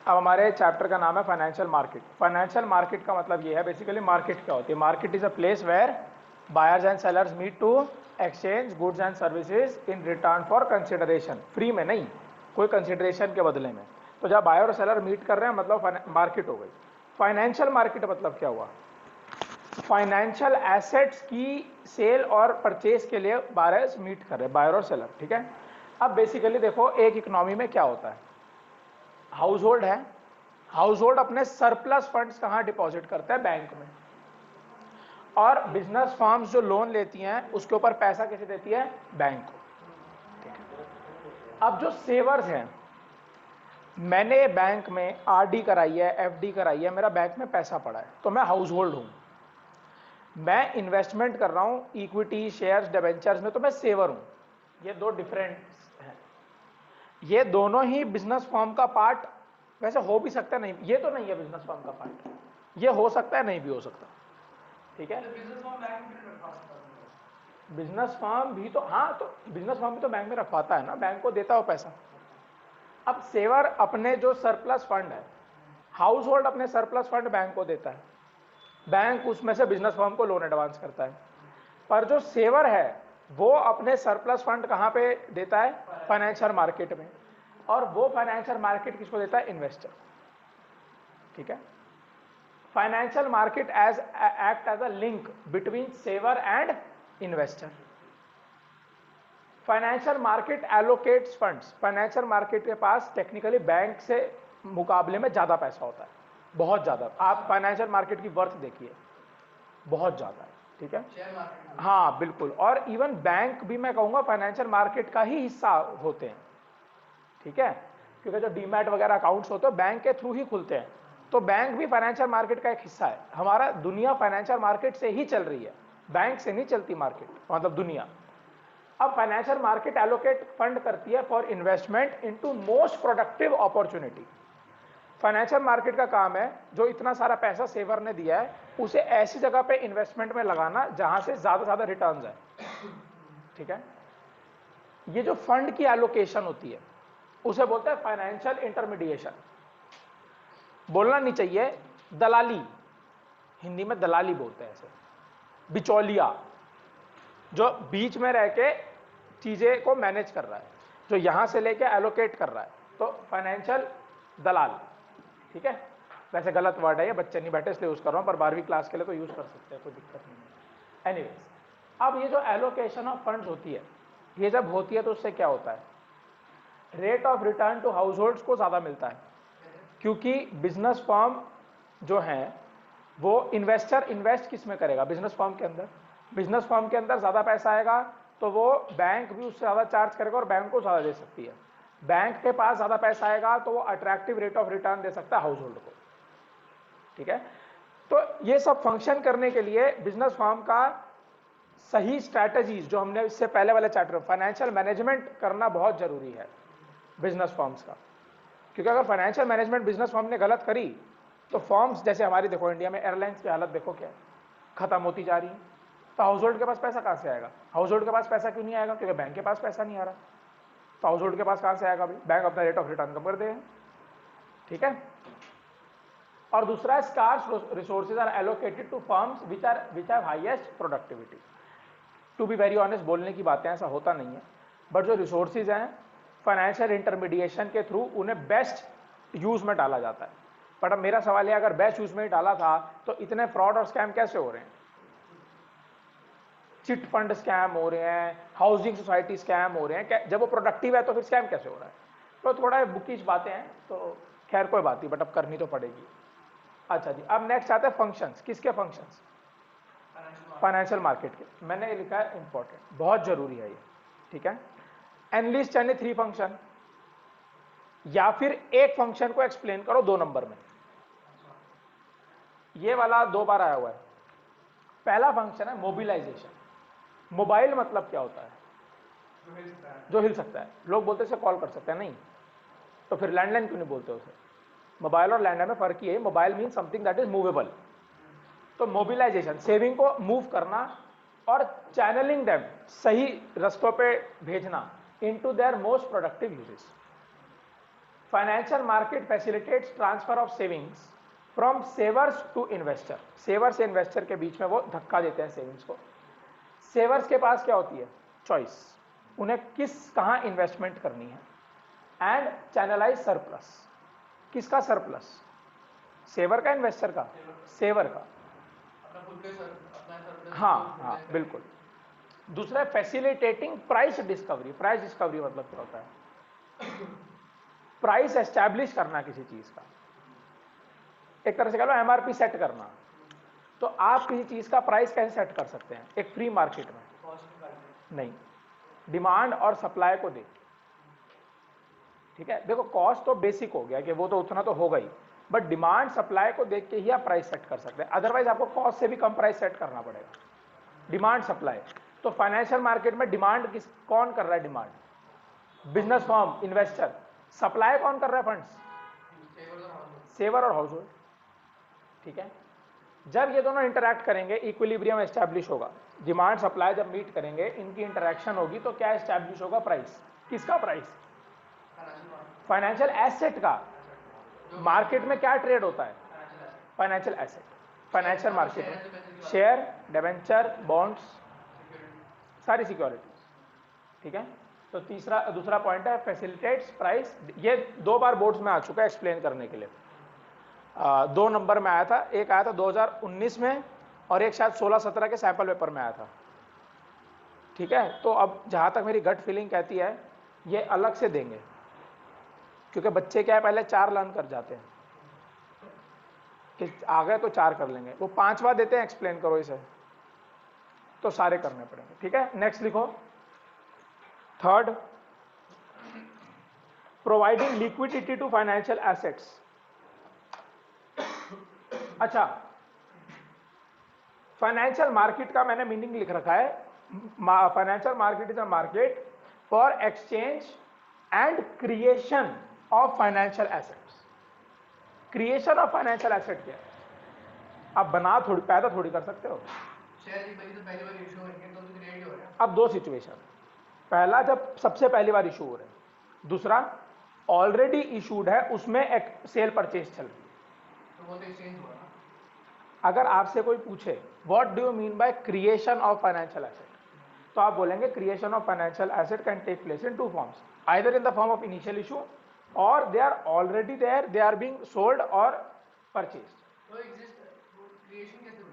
अब हमारे चैप्टर का नाम है फाइनेंशियल मार्केट। फाइनेंशियल मार्केट का मतलब ये है बेसिकली मार्केट क्या होती है। Market is a place where buyers and sellers meet to exchange goods and services in return for consideration. Free में नहीं, कोई कंसिडरेशन के बदले में। तो जब बायर और सेलर मीट कर रहे हैं मतलब मार्केट हो गई। फाइनेंशियल मार्केट मतलब क्या हुआ, फाइनेंशियल एसेट्स की सेल और परचेज के लिए बायर्स मीट कर रहे हैं, बायर और सेलर, ठीक है। अब बेसिकली देखो एक इकोनॉमी में क्या होता है, हाउस होल्ड है, हाउस होल्ड अपने सरप्लस फंड्स कहाँ डिपॉजिट करता है, बैंक में। और बिजनेस फर्म्स जो लोन लेती हैं उसके ऊपर पैसा कैसे देती है, बैंक को, ठीक है। अब जो सेवर्स हैं, मैंने बैंक में आरडी कराई है, एफडी कराई है, मेरा बैंक में पैसा पड़ा है, तो मैं हाउस होल्ड हूं। मैं इन्वेस्टमेंट कर रहा हूं इक्विटी शेयर्स डिबेंचर्स में, तो मैं सेवर हूं। ये दो डिफरेंट हैं। ये दोनों ही बिजनेस फर्म का पार्ट वैसे हो भी सकता है, नहीं, ये तो नहीं है बिजनेस फर्म का पार्ट, ये हो सकता है नहीं भी हो सकता, ठीक है। बिजनेस फर्म भी तो, हाँ, तो बिजनेस फर्म भी तो बैंक में रखवाता है ना, बैंक को देता हो पैसा। अब सेवर अपने जो सरप्लस फंड है, हाउस होल्ड अपने सरप्लस फंड बैंक को देता है, बैंक उसमें से बिजनेस फर्म को लोन एडवांस करता है। पर जो सेवर है वो अपने सरप्लस फंड कहाँ पे देता है, फाइनेंशियल मार्केट में। और वो फाइनेंशियल मार्केट किसको देता है, इन्वेस्टर, ठीक है। Financial market as act as a link between saver and investor. Financial market allocates funds, financial market के पास टेक्निकली बैंक से मुकाबले में ज्यादा पैसा होता है, बहुत ज्यादा। आप फाइनेंशियल मार्केट की वर्थ देखिए, बहुत ज्यादा है, ठीक है। हाँ बिल्कुल, और इवन बैंक भी मैं कहूंगा फाइनेंशियल मार्केट का ही हिस्सा होते हैं, ठीक है। क्योंकि जो डीमैट वगैरह अकाउंट्स होते हैं बैंक के थ्रू ही खुलते हैं, तो बैंक भी फाइनेंशियल मार्केट का एक हिस्सा है। हमारा दुनिया फाइनेंशियल मार्केट से ही चल रही है, बैंक से नहीं चलती मार्केट, मतलब दुनिया। अब फाइनेंशियल मार्केट एलोकेट फंड करती है for investment into most productive opportunity. Financial market का काम है जो इतना सारा पैसा सेवर ने दिया है उसे ऐसी जगह पे इन्वेस्टमेंट में लगाना जहां से ज्यादा रिटर्न्स है, ठीक है। ये जो फंड की एलोकेशन होती है उसे बोलते हैं फाइनेंशियल इंटरमीडिएशन। बोलना नहीं चाहिए दलाली, हिंदी में दलाली बोलते हैं ऐसे, बिचौलिया, जो बीच में रह के चीजें को मैनेज कर रहा है, जो यहां से लेके एलोकेट कर रहा है, तो फाइनेंशियल दलाल, ठीक है। वैसे गलत वर्ड है, ये बच्चे नहीं बैठे इसलिए यूज कर रहा हूं, पर 12वीं क्लास के लिए तो यूज कर सकते हैं, कोई दिक्कत नहीं है। एनीवेज, अब ये जो एलोकेशन ऑफ फंड्स होती है, ये जब होती है तो उससे क्या होता है, rate of return to households को ज्यादा मिलता है, क्योंकि बिजनेस फर्म जो है वो इन्वेस्टर इन्वेस्ट किस में करेगा, बिजनेस फर्म के अंदर। बिजनेस फर्म के अंदर ज्यादा पैसा आएगा तो वो बैंक भी उससे ज्यादा चार्ज करेगा और बैंक को ज्यादा दे सकती है। बैंक के पास ज्यादा पैसा आएगा तो वो अट्रैक्टिव रेट ऑफ रिटर्न दे सकता है हाउस होल्ड को, ठीक है। तो ये सब फंक्शन करने के लिए बिजनेस फर्म का सही स्ट्रैटेजीज, जो हमने इससे पहले वाले चैप्टर में फाइनेंशियल मैनेजमेंट करना बहुत जरूरी है बिजनेस फर्म्स का। क्योंकि अगर फाइनेंशियल मैनेजमेंट बिजनेस फर्म ने गलत करी तो फर्म्स जैसे हमारी देखो, इंडिया में एयरलाइंस की हालत देखो क्या खत्म होती जा रही है। तो हाउस होल्ड के पास पैसा कहां से आएगा, हाउस होल्ड के पास पैसा क्यों नहीं आएगा, क्योंकि बैंक के पास पैसा नहीं आ रहा। तो हाउस होल्ड के पास कहां से आएगा भाई, बैंक अपना रेट ऑफ रिटर्न कम कर देगा, ठीक है। और दूसरा, scarce resources are allocated to firms which have highest productivity. To be very honest, बोलने की बातें ऐसा होता नहीं है, बट जो रिसोर्सेज हैं फाइनेंशियल इंटरमीडिएशन के थ्रू उन्हें बेस्ट यूज में डाला जाता है। बट अब मेरा सवाल है, अगर बेस्ट यूज में डाला था तो इतने फ्रॉड और स्कैम कैसे हो रहे हैं, चिट फंड स्कैम हो रहे हैं, हाउसिंग सोसाइटी स्कैम हो रहे हैं, जब वो प्रोडक्टिव है तो फिर स्कैम कैसे हो रहा है। तो थोड़ा बुकिश बातें हैं, तो खैर कोई बात नहीं, बट अब करनी तो पड़ेगी। अच्छा जी, अब नेक्स्ट आते हैं फंक्शंस। किसके फंक्शंस, फाइनेंशियल मार्केट के। मैंने ये लिखा है इंपॉर्टेंट, बहुत जरूरी है ये, ठीक है। एनलिस्ट यानी 3 फंक्शन, या फिर एक फंक्शन को एक्सप्लेन करो 2 नंबर में। ये वाला 2 बार आया हुआ है। पहला फंक्शन है मोबिलाइजेशन। मोबाइल मतलब क्या होता है, जो हिल सकता है। लोग बोलते से कॉल कर सकते हैं, नहीं तो फिर लैंडलाइन क्यों नहीं बोलते उसे। मोबाइल और लैंडलाइन में फर्क ही है, mobile mean something that is movable. तो मोबिलाइजेशन, सेविंग को मूव करना और चैनलिंग देम, सही रस्तों पे भेजना into their most productive uses. Financial market facilitates transfer of savings from savers to investor. Saver से इन्वेस्टर के बीच में वो धक्का देते हैं सेविंग्स को। सेवर्स के पास क्या होती है? चॉइस, उन्हें कहाँ इन्वेस्टमेंट करनी है। एंड चैनलाइज सरप्लस, किसका सरप्लस? सेवर का, इन्वेस्टर का? सेवर का। हाँ, बिल्कुल। दूसरा है facilitating price discovery. Price discovery मतलब क्या होता है? प्राइस एस्टैब्लिश करना किसी चीज का, एक तरह से कह लो एमआरपी सेट करना। तो आप किसी चीज का प्राइस कैसे सेट कर सकते हैं एक फ्री मार्केट में? नहीं, डिमांड और सप्लाई को देख। ठीक है, देखो कॉस्ट तो बेसिक हो गया कि वो तो उतना तो होगा ही, बट डिमांड सप्लाई को देख के ही आप प्राइस सेट कर सकते हैं। अदरवाइज आपको कॉस्ट से भी कम प्राइस सेट करना पड़ेगा। डिमांड सप्लाई, तो फाइनेंशियल मार्केट में डिमांड कौन कर रहा है? Demand business firm, investor. Supply कौन कर रहा है? फंड्स, सेवर और हाउस होल्ड। ठीक है, जब ये दोनों इंटरैक्ट करेंगे इक्विलिब्रियम एस्टैब्लिश होगा। डिमांड सप्लाई जब मीट करेंगे, इनकी इंटरैक्शन होगी तो क्या एस्टैब्लिश होगा? प्राइस। किसका प्राइस? फाइनेंशियल एसेट का। मार्केट में क्या ट्रेड होता है? Financial asset. फाइनेंशियल मार्केट में शेयर, डिबेंचर, बॉन्ड्स, सारी सिक्योरिटीज। ठीक है, तो दूसरा पॉइंट है फैसिलिटेट्स प्राइस। ये 2 बार बोर्ड्स में आ चुका है एक्सप्लेन करने के लिए। 2 नंबर में आया था, एक आया था 2019 में और एक शायद 16-17 के सैंपल पेपर में आया था। ठीक है, तो अब जहां तक मेरी गट फीलिंग कहती है ये अलग से देंगे, क्योंकि बच्चे क्या है पहले 4 लर्न कर जाते हैं कि आ गए तो 4 कर लेंगे, वो 5वां देते हैं एक्सप्लेन करो इसे, तो सारे करने पड़ेंगे। ठीक है, नेक्स्ट लिखो। Third, providing liquidity to financial assets. अच्छा, फाइनेंशियल मार्केट का मैंने मीनिंग लिख रखा है, financial market is a market for exchange and creation of financial assets. Creation of financial asset क्या है? आप बना थोड़ी, पैदा थोड़ी कर सकते हो। अब 2 सिचुएशन, पहला जब सबसे पहली बार इशू हो रहा है, दूसरा ऑलरेडी इशूड है उसमें एक सेल परचेज चल रही है, तो वो तो एक्सचेंज हुआ ना। अगर आपसे कोई पूछे what do you mean by creation of financial asset, तो आप बोलेंगे creation of financial asset can take place in 2 forms, either in the form of initial issue और they are already there, they are being sold और purchased. तो creation कैसे हुई?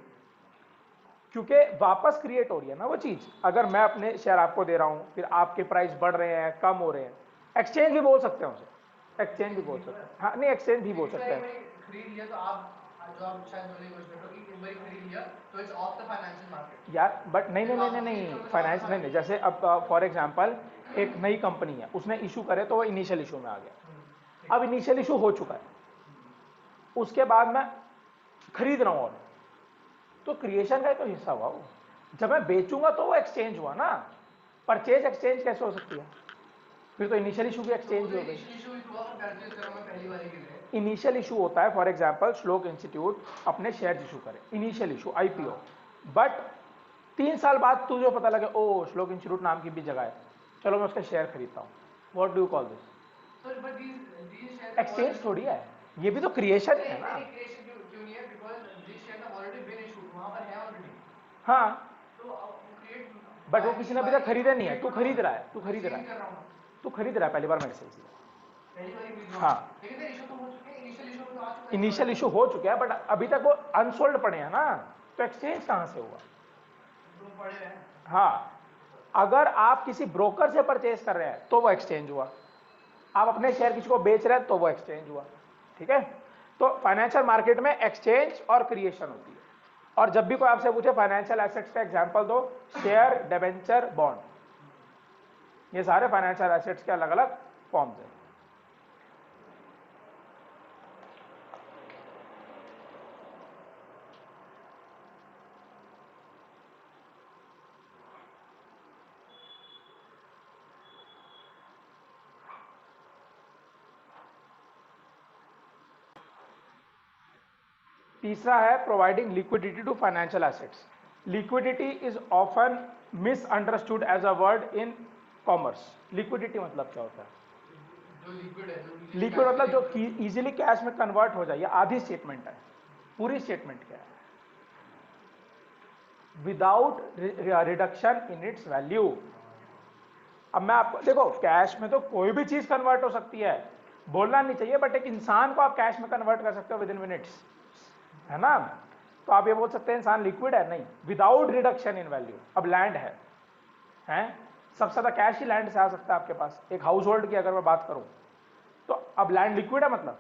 क्योंकि वापस क्रिएट हो रही है ना वो चीज। अगर मैं अपने शेयर आपको दे रहा हूं, फिर आपके प्राइस बढ़ रहे हैं, कम हो रहे हैं, एक्सचेंज भी बोल सकते हैं उसे, एक्सचेंज भी बोल सकते हैं। हाँ, नहीं एक्सचेंज भी बोल सकते हैं। खरीद लिया तो आप जो आप शायद बोलने की कोशिश कर रहे हो कि एक बार खरीद लिया तो it's of the financial market यार, बट नहीं, फाइनेंस नहीं। जैसे अब फॉर एग्जांपल एक नई कंपनी है, उसने इशू करे तो वो इनिशियल इशू में आ गया। अब इनिशियल इशू हो चुका है, उसके बाद मैं खरीद रहा हूं और तो क्रिएशन का तो हिस्सा हुआ वो। जब मैं बेचूंगा तो वो एक्सचेंज हुआ ना। परचेज एक्सचेंज कैसे हो सकती है? फिर तो इनिशियल इशू की एक्सचेंज हो गई। इनिशियल इशू होता है, फॉर एग्जांपल श्लोक इंस्टीट्यूट अपने शेयर इशू करे, इनिशियल इशू आईपीओ, बट 3 साल बाद तुझे पता लगे ओ श्लोक इंस्टीट्यूट नाम की भी जगह है, चलो मैं उसका शेयर खरीदता हूँ। What do you call this? Exchange थोड़ी है, ये भी तो क्रिएशन है ना। हाँ, बट वो किसी ने अभी तक खरीदा नहीं है, तू खरीद रहा है, तू खरीद रहा है पहली बार मेरे से। हाँ, इनिशियल इशू हो चुका है बट अभी तक वो अनसोल्ड पड़े हैं ना, तो एक्सचेंज कहां से हुआ? हाँ, अगर आप किसी ब्रोकर से परचेज कर रहे हैं तो वो एक्सचेंज हुआ, आप अपने शेयर किसी को बेच रहे हैं तो वो एक्सचेंज हुआ। ठीक है, तो फाइनेंशियल मार्केट में एक्सचेंज और क्रिएशन होती है। और जब भी कोई आपसे पूछे फाइनेंशियल एसेट्स का एग्जांपल दो, शेयर, डिबेंचर, बॉन्ड, ये सारे फाइनेंशियल एसेट्स के अलग अलग फॉर्म्स हैं। तीसरा है providing liquidity to financial assets. Liquidity is often misunderstood as a word in commerce. Liquidity मतलब क्या होता है? जो लिक्विड है, जो लिक्विड मतलब जो इजीली कैश में कन्वर्ट हो जाए, ये आधी स्टेटमेंट है, पूरी स्टेटमेंट क्या है? Without reduction in its value. अब मैं आपको देखो, कैश में तो कोई भी चीज कन्वर्ट हो सकती है, बोलना नहीं चाहिए, बट एक इंसान को आप कैश में कन्वर्ट कर सकते हो विद इन मिनट्स, है ना? तो आप ये बोल सकते हैं इंसान लिक्विड है? नहीं, विदाउट रिडक्शन इन वैल्यू। अब लैंड है, सबसे ज्यादा कैश ही लैंड से आ सकता है आपके पास। एक हाउस होल्ड की अगर मैं बात करूं तो अब लैंड लिक्विड है मतलब?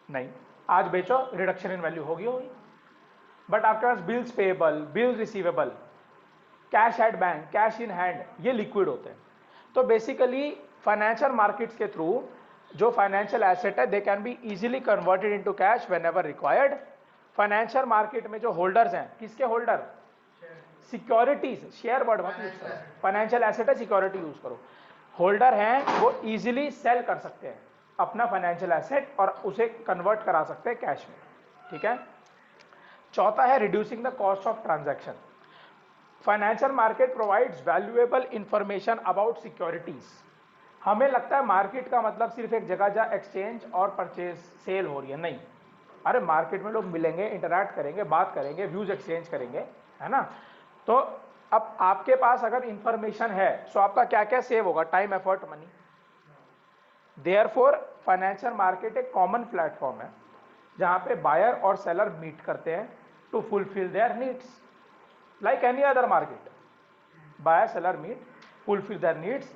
नहीं, आज बेचो रिडक्शन इन वैल्यू होगी। बट आपके पास bills payable, bills receivable, cash at bank, cash in hand, ये लिक्विड होते हैं। तो बेसिकली फाइनेंशियल मार्केट्स के थ्रू जो फाइनेंशियल एसेट है, they can be easily converted into cash whenever required. Financial market में जो होल्डर्स हैं, किसके होल्डर? सिक्योरिटीज, शेयर वर्ड मत यूज करो, फाइनेंशियल एसेट है, सिक्योरिटी यूज करो। होल्डर हैं वो इजीली सेल कर सकते हैं अपना फाइनेंशियल एसेट और उसे कन्वर्ट करा सकते हैं कैश में, ठीक है? चौथा है reducing the cost of transaction. Financial market provides valuable information about securities. हमें लगता है मार्केट का मतलब सिर्फ एक जगह जहां एक्सचेंज और परचेज सेल हो रही है, नहीं। अरे मार्केट में लोग मिलेंगे, इंटरैक्ट करेंगे, बात करेंगे, व्यूज एक्सचेंज करेंगे, है ना? तो अब आपके पास अगर इंफॉर्मेशन है तो आपका क्या क्या सेव होगा? Time, effort, money. Therefore financial market एक कॉमन प्लेटफॉर्म है जहां पे बायर और सेलर मीट करते हैं to fulfil their needs, like any other market. Buyer seller meet, fulfill their needs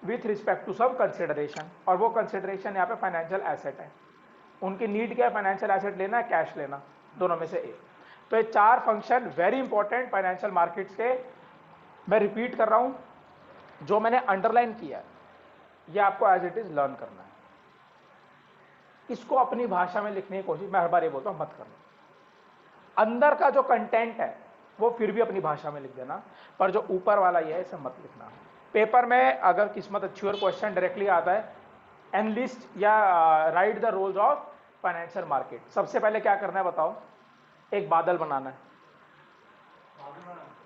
with respect to some consideration, और वो consideration यहाँ पे फाइनेंशियल एसेट है। उनकी नीड क्या है? फाइनेंशियल एसेट लेना है, कैश लेना, दोनों में से एक। तो ये चार function very important financial markets के। मैं रिपीट कर रहा हूं, जो मैंने अंडरलाइन किया है ये आपको एज इट इज लर्न करना है। इसको अपनी भाषा में लिखने की कोशिश, मैं हर बार ये बोलता हूं, मत करना। अंदर का जो कंटेंट है वो फिर भी अपनी भाषा में लिख देना, पर जो ऊपर वाला ये है इसे मत लिखना। पेपर में अगर किस्मत अच्छी और क्वेश्चन डायरेक्टली आता है, एनलिस्ट या write the roles of financial market, सबसे पहले क्या करना है बताओ? एक बादल बनाना है।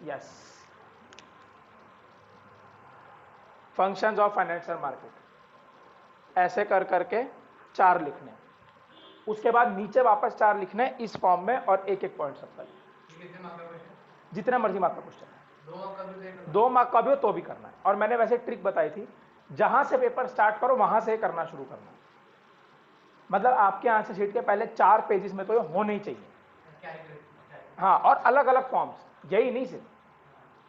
Yes, functions of financial market, ऐसे कर करके चार लिखने, उसके बाद नीचे वापस चार लिखने इस फॉर्म में, और एक एक पॉइंट सबका जितना मर्जी मार्क का क्वेश्चन है, 2 मार्क का भी हो तो भी करना है। और मैंने वैसे ट्रिक बताई थी, जहां से पेपर स्टार्ट करो वहां से करना शुरू करना है। मतलब आपके आंसर शीट के पहले 4 पेजेस में तो ये होने ही चाहिए। हाँ, और अलग अलग फॉर्म्स, यही नहीं सिर्फ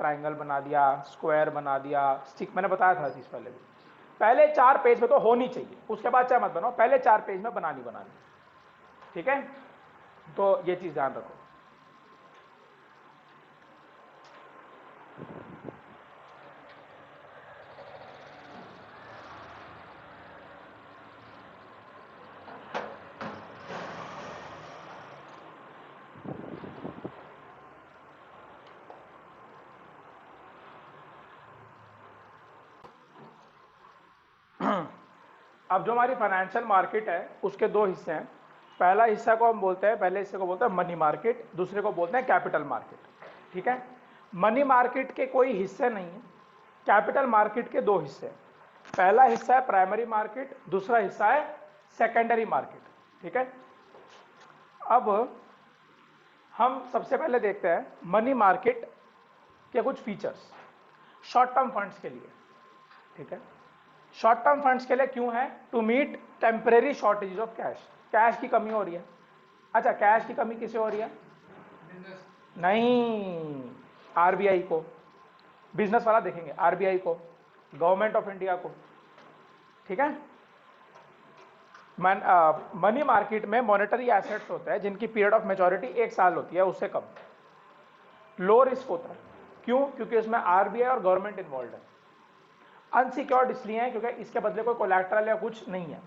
ट्राइंगल बना दिया, स्क्वायर बना दिया, स्टिक, मैंने बताया था चीज पहले भी। पहले 4 पेज में तो होनी चाहिए, उसके बाद चाहे मत बनाओ, पहले 4 पेज में बनानी, ठीक है? तो ये चीज ध्यान रखो। अब जो हमारी फाइनेंशियल मार्केट है उसके 2 हिस्से हैं। पहला हिस्सा को हम बोलते हैं, पहले हिस्से को बोलते हैं मनी मार्केट, दूसरे को बोलते हैं कैपिटल मार्केट, ठीक है? मनी मार्केट के कोई हिस्से नहीं है, कैपिटल मार्केट के 2 हिस्से हैं। पहला हिस्सा है प्राइमरी मार्केट, दूसरा हिस्सा है सेकेंडरी मार्केट, ठीक है? अब हम सबसे पहले देखते हैं मनी मार्केट के कुछ फीचर्स शॉर्ट टर्म फंड्स के लिए, ठीक है? शॉर्ट टर्म फंड्स के लिए क्यों है? To meet temporary shortage of cash. Cash की कमी हो रही है। अच्छा, कैश की कमी किसे हो रही है? नहीं, आरबीआई को। बिजनेस वाला देखेंगे, आरबीआई को, गवर्नमेंट ऑफ इंडिया को, ठीक है? मनी मार्केट में मॉनेटरी एसेट्स होते हैं जिनकी पीरियड ऑफ मेच्योरिटी 1 साल होती है, उससे कम। लो रिस्क होता है, क्यों? क्योंकि इसमें आरबीआई और गवर्नमेंट इन्वॉल्व है। अनसिक्योर्ड इसलिए है क्योंकि इसके बदले कोई कोलैटरल या कुछ नहीं है,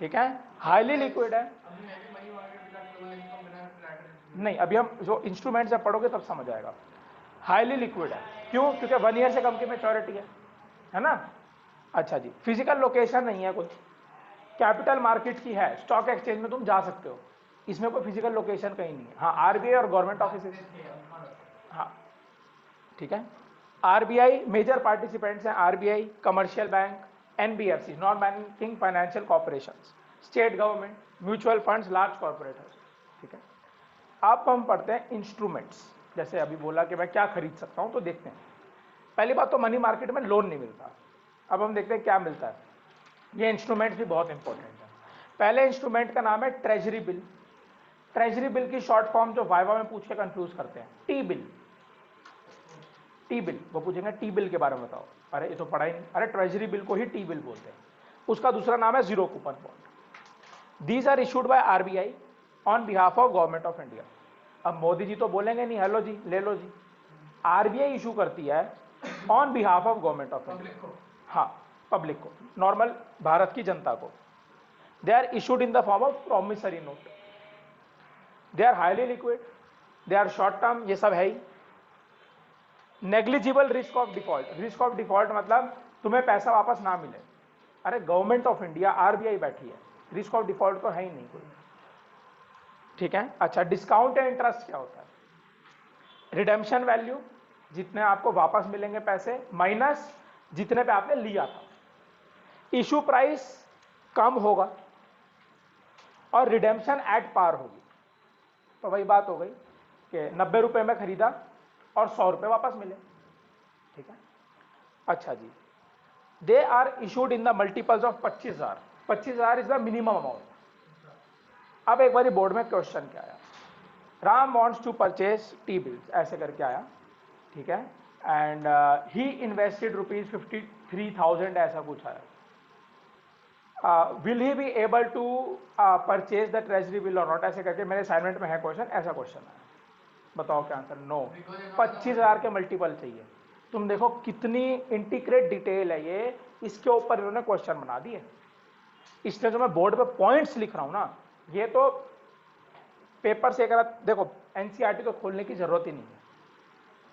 ठीक है? हाईली लिक्विड है। नहीं, अभी हम जो इंस्ट्रूमेंट से पढ़ोगे तब समझ आएगा। हाईली लिक्विड है, क्यों? क्योंकि 1 ईयर से कम की मेच्योरिटी है ना? अच्छा जी, फिजिकल लोकेशन नहीं है कोई, कैपिटल मार्केट की है, स्टॉक एक्सचेंज में तुम जा सकते हो, इसमें कोई फिजिकल लोकेशन कहीं नहीं है। हाँ, आरबीआई और गवर्नमेंट ऑफिस, हाँ, ठीक है? आरबीआई मेजर पार्टिसिपेंट्स हैं, RBI, commercial bank, NBFC, non banking financial corporations, state government, mutual funds, large corporators. ठीक है, अब हम पढ़ते हैं इंस्ट्रूमेंट्स। जैसे अभी बोला कि मैं क्या खरीद सकता हूं, तो देखते हैं। पहली बात तो मनी मार्केट में लोन नहीं मिलता। अब हम देखते हैं क्या मिलता है। ये इंस्ट्रूमेंट्स भी बहुत इंपॉर्टेंट है। पहले इंस्ट्रूमेंट का नाम है ट्रेजरी बिल। ट्रेजरी बिल की शॉर्ट फॉर्म जो वाइवा में पूछ के कंफ्यूज करते हैं, टी बिल। टी बिल, वो पूछेंगे टी बिल के बारे में बताओ, अरे ये तो पढ़ा ही नहीं। अरे ट्रेजरी बिल को ही टी बिल बोलते हैं। उसका दूसरा नाम है zero coupon bond. These are issued by RBI on behalf of government of India. अब मोदी जी तो बोलेंगे नहीं हेलो जी ले लो जी, आरबीआई इशू करती है on behalf of government of India. हाँ, पब्लिक को, नॉर्मल भारत की जनता को। They are issued in the form of promissory note. They are highly liquid, they are short term, ये सब है ही। Negligible risk of default. Risk of default मतलब तुम्हें पैसा वापस ना मिले। अरे गवर्नमेंट ऑफ इंडिया आरबीआई बैठी है, रिस्क ऑफ डिफॉल्ट तो है ही नहीं कोई। ठीक है, अच्छा डिस्काउंट एंड इंटरेस्ट क्या होता है? रिडेम्पशन वैल्यू, जितने आपको वापस मिलेंगे पैसे, माइनस जितने पे आपने लिया था। इशू प्राइस कम होगा और रिडेम्पशन एट पार होगी। तो वही बात हो गई कि 90 रुपए में खरीदा और 100 रुपए वापस मिले। ठीक है, अच्छा जी, they are issued in the multiples of 25,000। 25,000 is the minimum amount. अब एक बार बोर्ड में क्वेश्चन क्या आया, Ram wants to purchase T bills, ऐसे करके आया। ठीक है, एंड ही इन्वेस्टेड ₹53,000, ऐसा कुछ आया। Will he be able to purchase the treasury bill और नॉट, ऐसे करके मेरे असाइनमेंट में है क्वेश्चन, ऐसा क्वेश्चन है। बताओ क्या आंसर? नो। 25,000 के मल्टीपल चाहिए। तुम देखो कितनी इंटीग्रेट डिटेल है ये, इसके ऊपर इन्होंने क्वेश्चन बना दिए। इसलिए जो मैं बोर्ड पे पॉइंट्स लिख रहा हूं ना, ये तो पेपर से अगर देखो एनसीईआरटी तो खोलने की जरूरत ही नहीं है,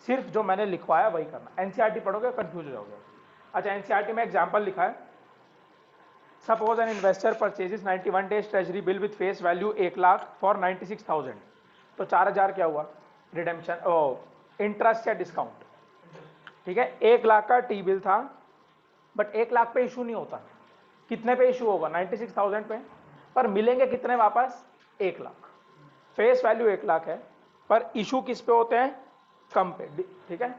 सिर्फ जो मैंने लिखवाया वही करना। एनसीईआरटी पढ़ोगे कंफ्यूज हो जाओगे। अच्छा, एनसीईआरटी में एग्जांपल लिखा है, suppose an investor purchases 91 days treasury bill with face value 1 lakh for 96,000। तो 4,000 क्या हुआ? रिडेम्पशन, इंटरेस्ट या डिस्काउंट। ठीक है, 1 लाख का टी बिल था, बट 1 लाख पे इशू नहीं होता। कितने पे इशू होगा? 96,000 पे। पर मिलेंगे कितने वापस? 1 लाख। फेस वैल्यू 1 लाख है, पर इशू किस पे होते हैं? कम पे। ठीक है,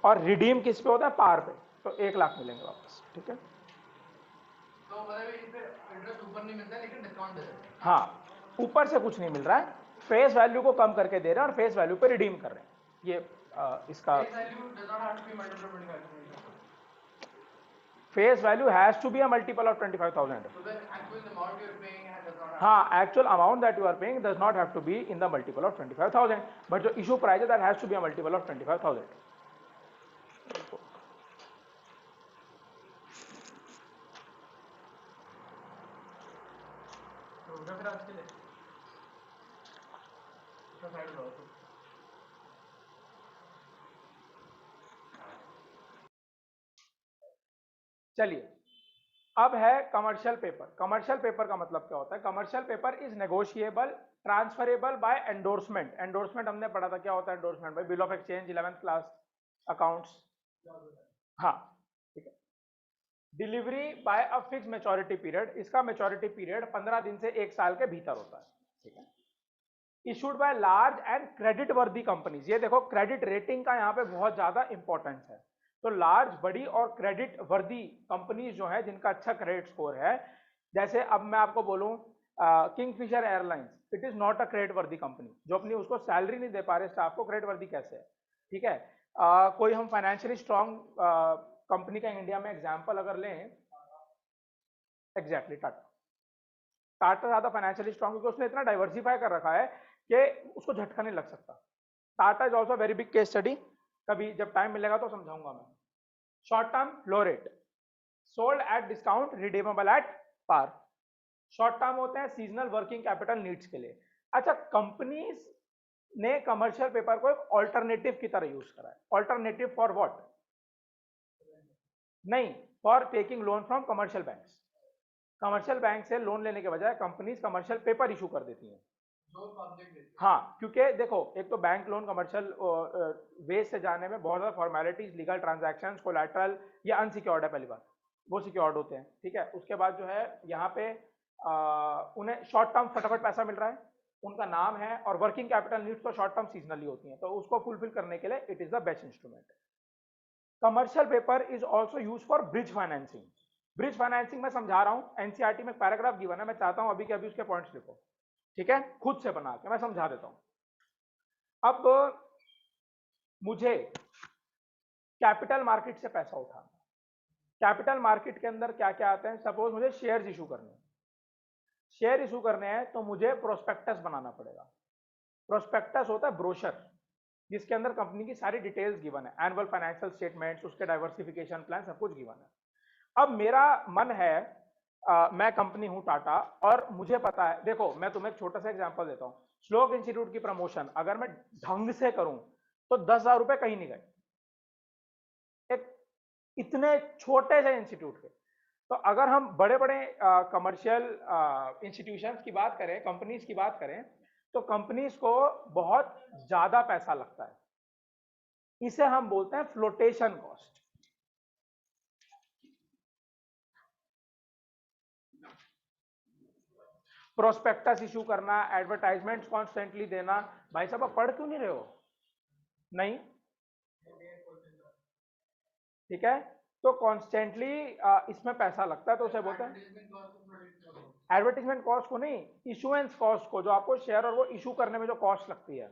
और रिडीम किस पे होता है? पार पे। तो 1 लाख मिलेंगे वापस। ठीक है, तो मतलब इस पे इंटरेस्ट ऊपर नहीं मिलता लेकिन डिस्काउंट दे देते हैं। हाँ, ऊपर से कुछ नहीं मिल रहा है, फेस वैल्यू को कम करके दे रहे हैं और फेस वैल्यू पे रिडीम कर रहे हैं। ये इसका face value does not have to be multiple 25,000। Face value has to be a multiple of 25,000। So the actual amount you're paying does not have हाँ, actual amount that you are paying does not have to be in the multiple of 25,000, but जो issue price है that has to be a multiple of 25,000। तो होगा फिर आज के लिए तो साइड लो। चलिए, अब है कमर्शियल पेपर। कमर्शियल पेपर का मतलब क्या होता है? Commercial paper is negotiable transferable by endorsement. Endorsement हमने पढ़ा था, क्या होता है एंडोर्समेंट? भाई bill of exchange 11th class accounts. हाँ, ठीक है। Delivery by a fix maturity period, इसका मेच्योरिटी पीरियड 15 दिन से 1 साल के भीतर होता है। ठीक है, issued by large and credit वर्दी कंपनीज। ये देखो क्रेडिट रेटिंग का यहाँ पे बहुत ज्यादा इंपॉर्टेंस है। तो लार्ज, बड़ी और क्रेडिट वर्दी कंपनीज जो है जिनका अच्छा क्रेडिट स्कोर है, जैसे अब मैं आपको बोलूं Kingfisher airlines, it is not a credit वर्दी कंपनी। जो अपनी उसको सैलरी नहीं दे पा रहे स्टाफ को, क्रेडिट वर्दी कैसे है? ठीक है, कोई हम फाइनेंशियली स्ट्रांग कंपनी का इंडिया में एग्जाम्पल अगर लें, एग्जैक्टली टाटा। टाटा ज्यादा फाइनेंशियली स्ट्रांग क्योंकि उसने इतना डाइवर्सिफाई कर रखा है कि उसको झटका नहीं लग सकता। Tata is also very big case study, कभी जब टाइम मिलेगा तो समझाऊंगा मैं। Short term low rate, sold at discount, redeemable at par. Short term होते हैं सीजनल वर्किंग कैपिटल नीड्स के लिए। अच्छा, कंपनीज ने कमर्शियल पेपर को एक ऑल्टरनेटिव की तरह यूज करा है। Alternative for what? नहीं, for taking loan from commercial banks. Commercial bank से लोन लेने के बजाय कंपनीज कमर्शियल पेपर इशू कर देती हैं। हाँ, क्योंकि देखो एक तो बैंक लोन कमर्शियल वे से जाने में बहुत ज्यादा फॉर्मेलिटीज, लीगल ट्रांजैक्शंस, कोलैटरल, ये अनसिक्योर्ड है पहली बात। वो सिक्योर्ड होते हैं, ठीक है। उसके बाद जो है यहाँ पे उन्हें शॉर्ट टर्म फटाफट पैसा मिल रहा है, उनका नाम है, और वर्किंग कैपिटल नीड्स तो शॉर्ट टर्म सीजनली होती हैं, तो उसको फुलफिल करने के लिए it is the best instrument. Commercial paper is also use for bridge financing. Bridge financing मैं समझा रहा हूँ, एनसीईआरटी में पैराग्राफ गिवन है, मैं चाहता हूँ अभी के अभी उसके पॉइंट्स लिखो, ठीक है, खुद से बना के मैं समझा देता हूँ। अब मुझे कैपिटल मार्केट से पैसा उठाना, कैपिटल मार्केट के अंदर क्या क्या आते हैं, सपोज मुझे शेयर्स इशू करने हैं, शेयर इशू करने हैं तो मुझे प्रोस्पेक्टस बनाना पड़ेगा। प्रोस्पेक्टस होता है ब्रोशर, जिसके अंदर कंपनी की सारी डिटेल्स गिवन है, एनुअल फाइनेंशियल स्टेटमेंट्स, उसके डाइवर्सिफिकेशन प्लान, सब कुछ गिवन है। अब मेरा मन है, मैं कंपनी हूं टाटा, और मुझे पता है, देखो मैं तुम्हें एक छोटा सा एग्जांपल देता हूं, श्लोक इंस्टीट्यूट की प्रमोशन अगर मैं ढंग से करूं तो 10,000 रुपए कहीं नहीं गए, एक इतने छोटे से इंस्टीट्यूट के। तो अगर हम बड़े बड़े कमर्शियल इंस्टीट्यूशंस की बात करें, कंपनीज की बात करें, तो कंपनीज को बहुत ज्यादा पैसा लगता है, इसे हम बोलते हैं फ्लोटेशन कॉस्ट। प्रोस्पेक्टस इशू करना, एडवर्टाइजमेंट कॉन्स्टेंटली देना, भाई साहब आप पढ़ क्यों नहीं रहे हो? नहीं, ठीक है, तो कॉन्स्टेंटली इसमें पैसा लगता है, तो उसे बोलते हैं एडवर्टीजमेंट कॉस्ट को नहीं, इशुएंस कॉस्ट को, जो आपको शेयर और वो इशू करने में जो कॉस्ट लगती है,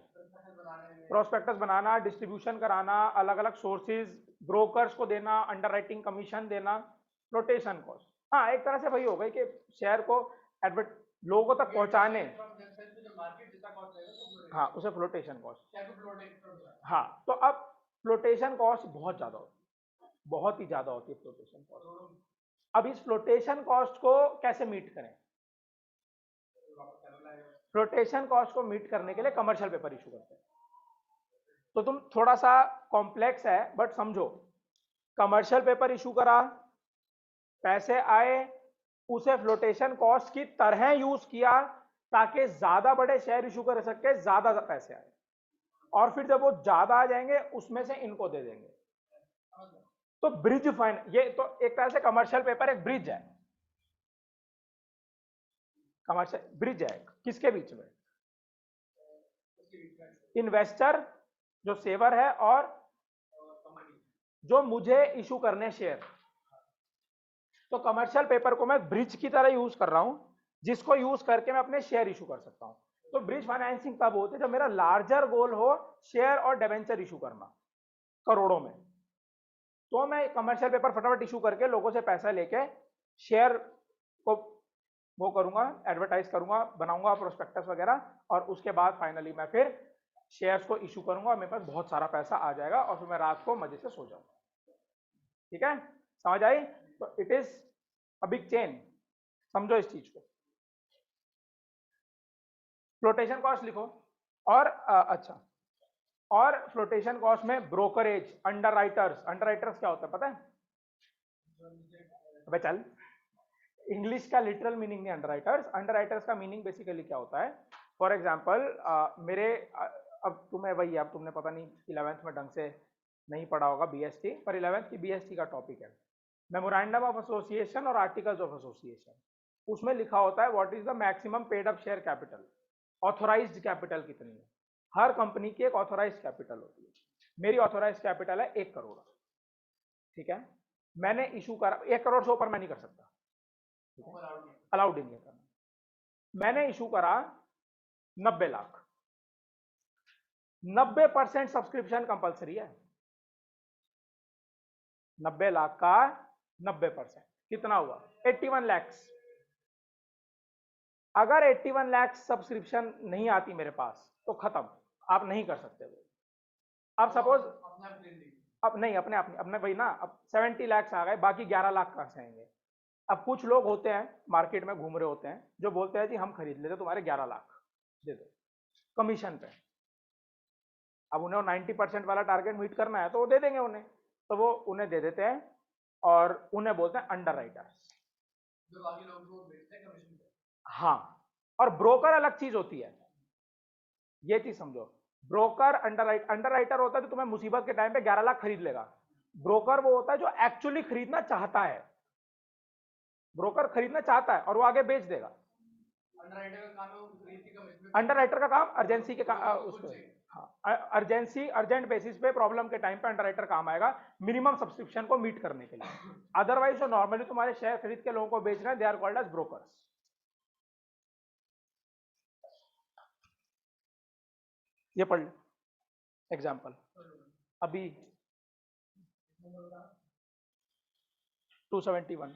प्रोस्पेक्टस बनाना, डिस्ट्रीब्यूशन कराना, अलग अलग सोर्सेज, ब्रोकर्स को देना, अंडरराइटिंग कमीशन देना, फ्लोटेशन कॉस्ट। हाँ, एक तरह से वही हो गई कि शेयर को एडवर्ट लोगों तक पहुंचाने, हाँ उसे फ्लोटेशन कॉस्ट। हाँ, तो अब फ्लोटेशन कॉस्ट बहुत ज्यादा होती है, बहुत ही ज्यादा होती है फ्लोटेशन कॉस्ट। अब इस फ्लोटेशन कॉस्ट को कैसे मीट करें? फ्लोटेशन कॉस्ट को मीट करने के लिए कमर्शियल पेपर इशू करते हैं। तो तुम थोड़ा सा कॉम्प्लेक्स है बट समझो, कमर्शियल पेपर इशू करा, पैसे आए, उसे फ्लोटेशन कॉस्ट की तरह यूज किया ताकि ज्यादा बड़े शेयर इशू कर सके, ज्यादा पैसे आए, और फिर जब वो ज्यादा आ जाएंगे उसमें से इनको दे देंगे। तो ब्रिज फाइन, ये तो एक तरह से कमर्शियल पेपर एक ब्रिज है, कमर्शियल ब्रिज है किसके बीच में? इन्वेस्टर जो सेवर है और जो मुझे इशू करने शेयर। तो कमर्शियल पेपर को मैं ब्रिज की तरह यूज कर रहा हूं, जिसको यूज करके मैं अपने शेयर इशू कर सकता हूं। तो ब्रिज फाइनेंसिंग तब होती है जब मेरा लार्जर गोल हो शेयर और डिवेंचर इशू करना करोड़ों में, तो मैं कमर्शियल पेपर फटाफट इशू करके लोगों से पैसा लेके शेयर को वो करूंगा, एडवर्टाइज करूंगा, बनाऊंगा प्रोस्पेक्टस वगैरह, और उसके बाद फाइनली मैं फिर शेयर्स को इशू करूंगा और मेरे पास बहुत सारा पैसा आ जाएगा और फिर मैं रात को मजे से सो जाऊंगा। ठीक है, समझ आई? तो it is a big chain, समझो इस चीज को। फ्लोटेशन कॉस्ट लिखो, और अच्छा, और फ्लोटेशन कॉस्ट में ब्रोकरेज, अंडरराइटर्स, अंडरराइटर्स क्या होता है पता है? अबे चल, इंग्लिश का लिटरल मीनिंग नहीं अंडरराइटर्स, अंडरराइटर्स का मीनिंग बेसिकली क्या होता है? फॉर एग्जांपल मेरे अब तुम्हें वही, अब तुमने पता नहीं 11th में ढंग से नहीं पढ़ा होगा बीएसटी, पर 11th की बीएसटी का टॉपिक है मेमोरेंडम ऑफ एसोसिएशन और आर्टिकल्स ऑफ एसोसिएशन। उसमें लिखा होता है what is the maximum paid up share capital, authorised capital कितनी है। हर कंपनी की एक ऑथोराइज्ड कैपिटल होती है, मेरी ऑथोराइज्ड कैपिटल है 1 करोड़, ठीक है, मैंने इशू करा, 1 करोड़ से ऊपर मैं नहीं कर सकता, अलाउड नहीं करना, मैंने इशू करा 90 लाख, 90% सब्सक्रिप्शन कंपलसरी है, 90 लाख का 90% कितना हुआ? 81 लैक्स। अगर 81 लाख सब्सक्रिप्शन नहीं आती मेरे पास तो खत्म, आप नहीं कर सकते वो। अब सपोज अब नहीं, अपने अपने वही ना, अब 70 लाख आ गए, बाकी 11 लाख कहां से आएंगे? अब कुछ लोग होते हैं मार्केट में घूम रहे होते हैं जो बोलते हैं जी हम खरीद लेते तुम्हारे 11 लाख दे दो कमीशन पे। अब उन्हें 90% वाला टारगेट मीट करना है तो वो दे देंगे उन्हें, तो वो उन्हें दे देते हैं और उन्हें बोलते हैं अंडर राइटर्स। हाँ, और ब्रोकर अलग चीज होती है, ये चीज समझो। ब्रोकर अंडर राइटर होता है तो तुम्हें मुसीबत के टाइम पे 11 लाख खरीद लेगा, ब्रोकर वो होता है जो एक्चुअली खरीदना चाहता है, ब्रोकर खरीदना चाहता है और वो आगे बेच देगा। अंडरराइटर का काम है वो खरीद के कम अंडरराइटर का काम अर्जेंसी के उसको, हाँ, अर्जेंसी अर्जेंट बेसिस पे प्रॉब्लम के टाइम पे अंडरराइटर काम आएगा मिनिमम सब्सक्रिप्शन को मीट करने के लिए। अदरवाइज जो नॉर्मली तुम्हारे शेयर खरीद के लोगों को बेच रहे हैं, they are called as brokers. ये पढ़ एग्जाम्पल अभी 271